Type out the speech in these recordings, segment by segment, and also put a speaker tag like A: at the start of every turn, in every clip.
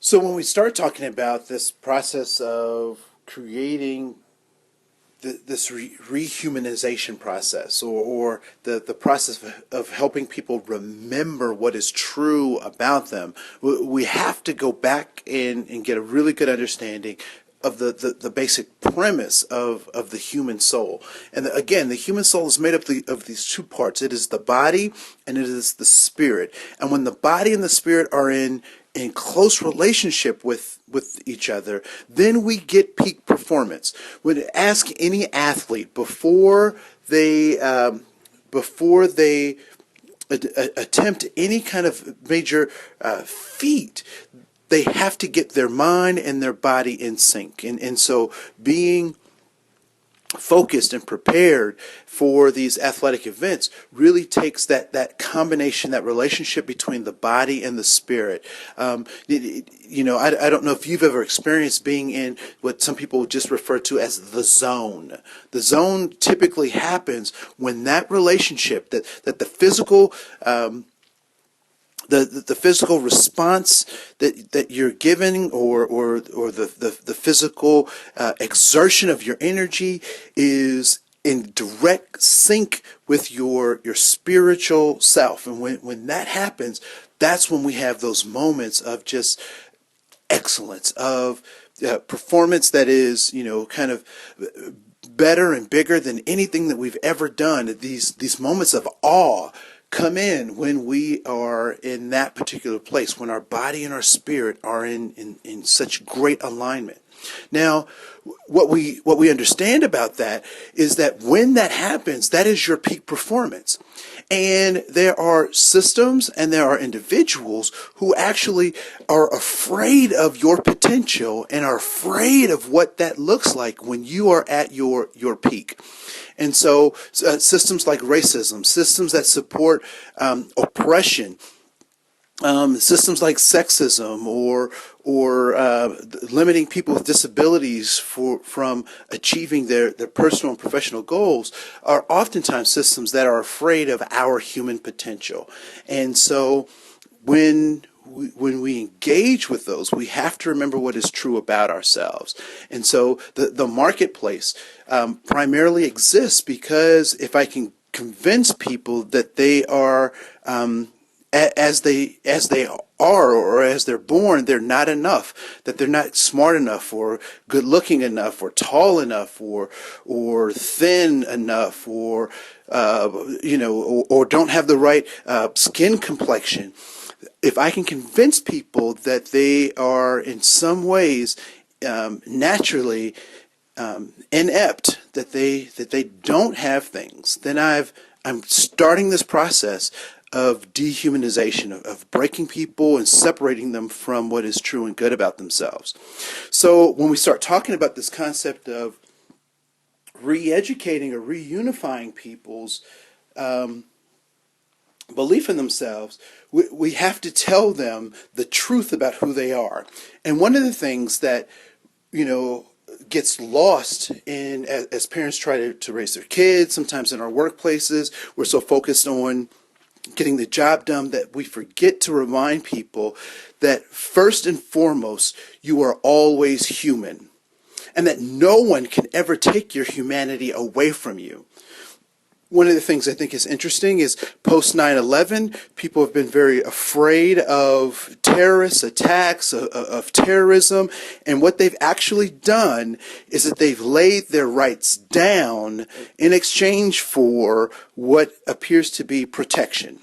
A: So when we start talking about this process of creating this rehumanization process, or the process of helping people remember what is true about them, we have to go back and get a really good understanding of the basic premise of the human soul. And again, the human soul is made up of these two parts. It is the body and it is the spirit. And when the body and the spirit are in close relationship with each other, then we get peak performance. When ask any athlete before they attempt any kind of major feat, they have to get their mind and their body in sync. And so being focused and prepared for these athletic events really takes that combination, that relationship between the body and the spirit. I don't know if you've ever experienced being in what some people just refer to as the zone. The zone typically happens when that relationship, that the physical the physical response that you're giving, or the physical exertion of your energy is in direct sync with your spiritual self. And when that happens, that's when we have those moments of just excellence, of performance that is, kind of better and bigger than anything that we've ever done. These moments of awe come in when we are in that particular place, when our body and our spirit are in such great alignment. Now, what we understand about that is that when that happens, that is your peak performance. And there are systems and there are individuals who actually are afraid of your potential and are afraid of what that looks like when you are at your peak. And so systems like racism, systems that support oppression, systems like sexism, or limiting people with disabilities from achieving their personal and professional goals, are oftentimes systems that are afraid of our human potential. And so when we engage with those, we have to remember what is true about ourselves. And so the marketplace primarily exists because if I can convince people that they are as they are, or as they're born, they're not enough, that they're not smart enough, or good looking enough, or tall enough, or thin enough, or or don't have the right skin complexion. If I can convince people that they are in some ways naturally inept, that they don't have things, then I'm starting this process of dehumanization, of breaking people and separating them from what is true and good about themselves. So when we start talking about this concept of re-educating or reunifying people's belief in themselves, we have to tell them the truth about who they are. And one of the things that, gets lost in as parents try to raise their kids, sometimes in our workplaces, we're so focused on getting the job done that we forget to remind people that first and foremost, you are always human, and that no one can ever take your humanity away from you. One of the things I think is interesting is post 9/11, people have been very afraid of terrorist attacks, of terrorism, and what they've actually done is that they've laid their rights down in exchange for what appears to be protection.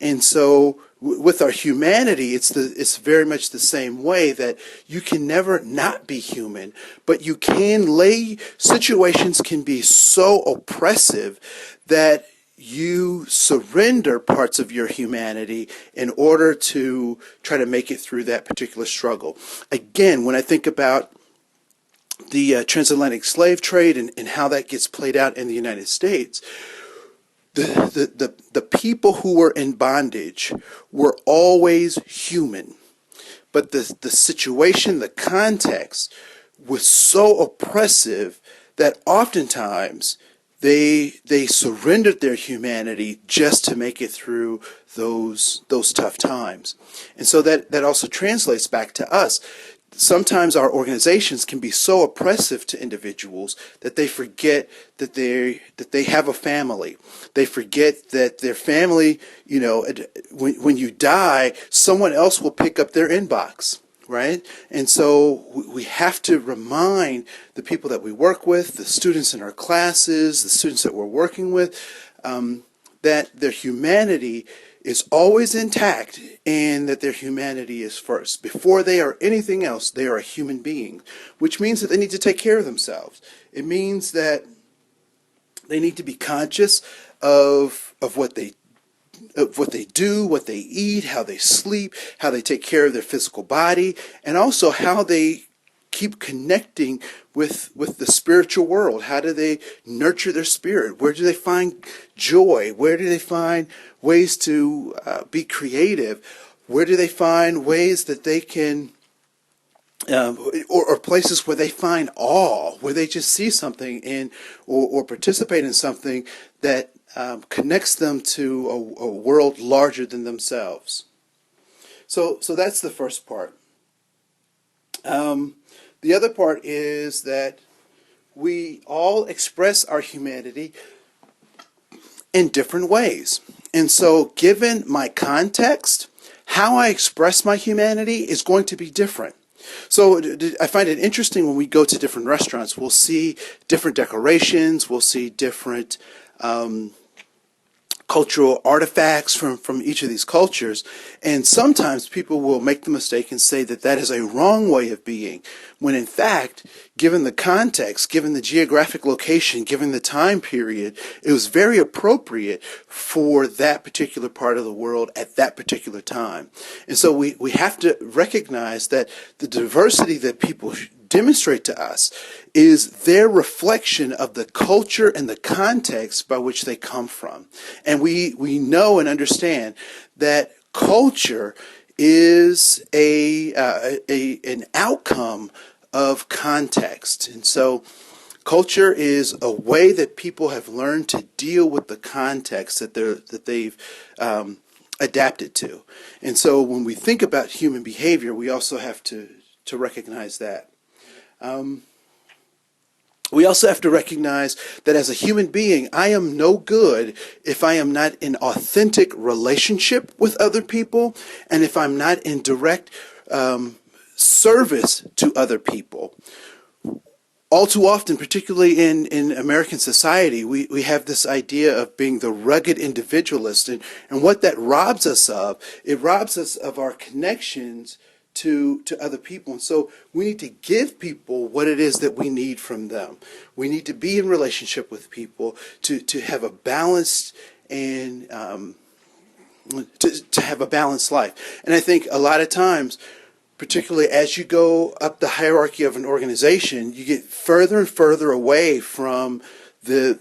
A: And so with our humanity, it's very much the same way, that you can never not be human, but you can situations can be so oppressive that you surrender parts of your humanity in order to try to make it through that particular struggle. Again, when I think about the transatlantic slave trade and how that gets played out in the United States, the people who were in bondage were always human, but the situation, the context was so oppressive that oftentimes they surrendered their humanity just to make it through those tough times. And so that also translates back to us. Sometimes our organizations can be so oppressive to individuals that they forget that they have a family. They forget that their family, when you die, someone else will pick up their inbox, right? And so we have to remind the people that we work with, the students in our classes, the students that we're working with, that their humanity is always intact and that their humanity is first. Before they are anything else, they are a human being, which means that they need to take care of themselves. It means that they need to be conscious of what they do, what they eat, how they sleep, how they take care of their physical body, and also how they keep connecting with the spiritual world. How do they nurture their spirit? Where do they find joy? Where do they find ways to be creative? Where do they find ways that they can, or places where they find awe, where they just see something or participate in something that connects them to a world larger than themselves. So that's the first part. The other part is that we all express our humanity in different ways. And so given my context, how I express my humanity is going to be different. So I find it interesting when we go to different restaurants, we'll see different decorations, we'll see different cultural artifacts from each of these cultures, and sometimes people will make the mistake and say that that is a wrong way of being, when in fact, given the context, given the geographic location, given the time period, it was very appropriate for that particular part of the world at that particular time. And so we have to recognize that the diversity that people demonstrate to us is their reflection of the culture and the context by which they come from. And we know and understand that culture is an outcome of context. And so culture is a way that people have learned to deal with the context that they've adapted to. And so when we think about human behavior, we also have to recognize that. We also have to recognize that as a human being, I am no good if I am not in authentic relationship with other people and if I'm not in direct service to other people. All too often, particularly in American society, we have this idea of being the rugged individualist, and what that robs us of, it robs us of our connections to other people. And so we need to give people what it is that we need from them. We need to be in relationship with people to have a balanced and to have a balanced life. And I think a lot of times, particularly as you go up the hierarchy of an organization, you get further and further away from the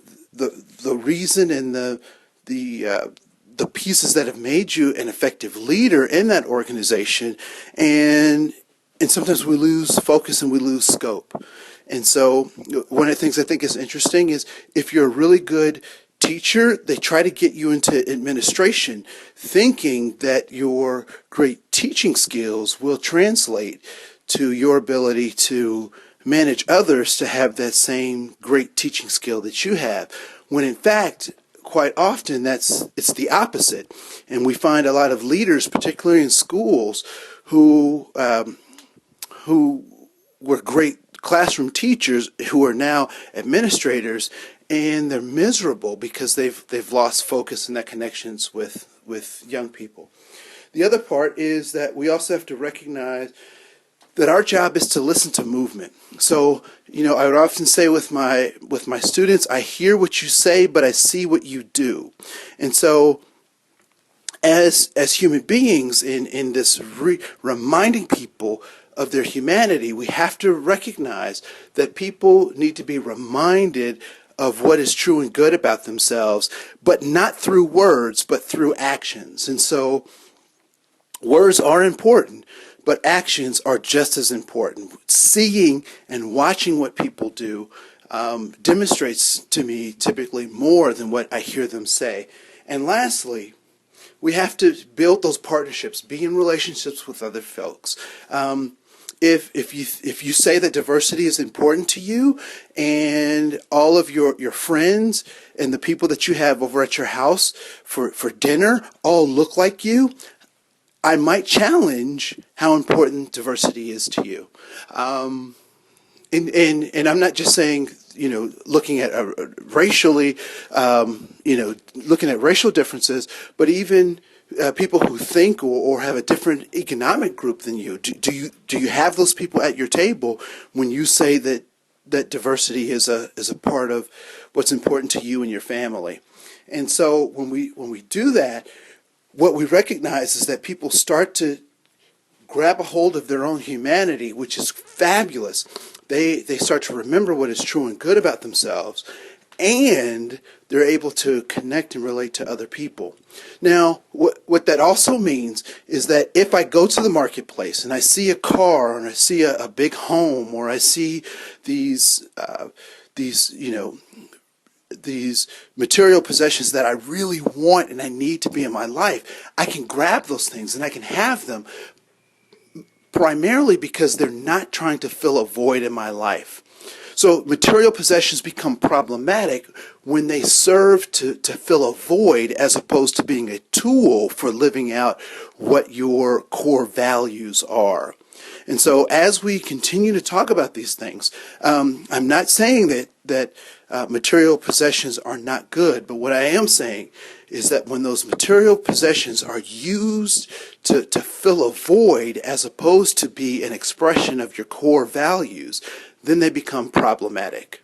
A: reason and the pieces that have made you an effective leader in that organization, and sometimes we lose focus and we lose scope. And so one of the things I think is interesting is if you're a really good teacher, they try to get you into administration thinking that your great teaching skills will translate to your ability to manage others to have that same great teaching skill that you have, when in fact quite often it's the opposite. And we find a lot of leaders, particularly in schools, who were great classroom teachers who are now administrators, and they're miserable because they've lost focus and that connections with young people. The other part is that we also have to recognize that our job is to listen to movement. So, I would often say with my students, I hear what you say, but I see what you do. And so, as human beings, in this reminding people of their humanity, we have to recognize that people need to be reminded of what is true and good about themselves, but not through words, but through actions. And so, words are important, but actions are just as important. Seeing and watching what people do demonstrates to me typically more than what I hear them say. And lastly, we have to build those partnerships, be in relationships with other folks. If you say that diversity is important to you, and all of your friends and the people that you have over at your house for dinner all look like you, I might challenge how important diversity is to you. And I'm not just saying, looking at racially, looking at racial differences, but even people who think or have a different economic group than you. Do you have those people at your table when you say that diversity is a part of what's important to you and your family? And so when we do that, what we recognize is that people start to grab a hold of their own humanity, which is fabulous. They start to remember what is true and good about themselves, and they're able to connect and relate to other people. Now, what that also means is that if I go to the marketplace and I see a car, and I see a big home, or I see these material possessions that I really want and I need to be in my life, I can grab those things and I can have them, primarily because they're not trying to fill a void in my life. So material possessions become problematic when they serve to fill a void as opposed to being a tool for living out what your core values are. And so as we continue to talk about these things, I'm not saying that material possessions are not good, but what I am saying is that when those material possessions are used to fill a void as opposed to be an expression of your core values, then they become problematic.